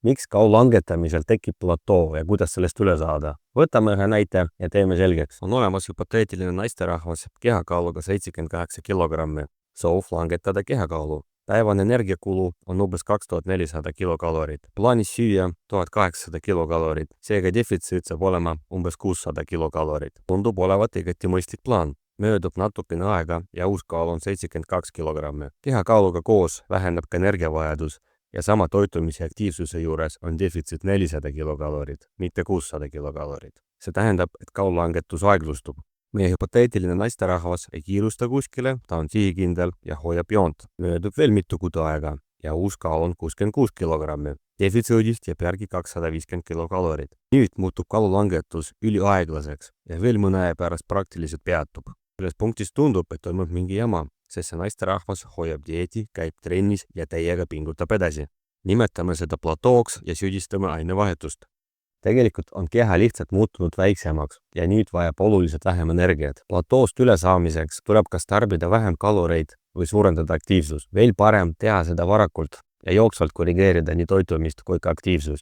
Miks kaua langetamisel tekib platoo ja kuidas sellest üle saada? Võtame ühe näite ja teeme selgeks. On olemas hüpoteetiline naisterahvas kehakaaluga 78 kilogrammi. Soov langetada kehakaalu. Päevane energiakulu on umbes 2400 kilokalorit. Plaanis süüa 1800 kilokalorit. Seega defitsiit saab olema umbes 600 kilokalorit. Tundub olevat igati mõistlik plaan. Möödub natukene aega ja uus kaal on 72 kilogrammi. Kehakaaluga koos väheneb ka energiavajadus ja sama toitumise aktiivsuse juures on defitsiit 400 kilokalorit, mitte 600 kilokalorit. See tähendab, et kaalulangetus aeglustub. Meie hüpoteetiline naisterahvas ei kiirusta kuskile, ta on sihikindel ja hoiab joont. Möödub veel mitu kuud aega ja uus kaal on 66 kilogrammi. Defitsiidist jääb järgi 250 kilokalorit. Nüüd muutub kaalulangetus üliaeglaseks ja veel mõne aja pärast praktiliselt peatub. Selles punktis tundub, et toimub mingi jama, sest see naisterahvas hoiab dieeti, käib trennis ja täiega pingutab edasi. Nimetame seda platooks ja süüdistame ainevahetust. Tegelikult on keha lihtsalt muutunud väiksemaks ja nüüd vajab oluliselt vähem energiat. Platoost üle saamiseks tuleb kas tarbida vähem kaloreid või suurendada aktiivsust. Veel parem teha seda varakult ja jooksvalt korrigeerida nii toitumist kui ka aktiivsust.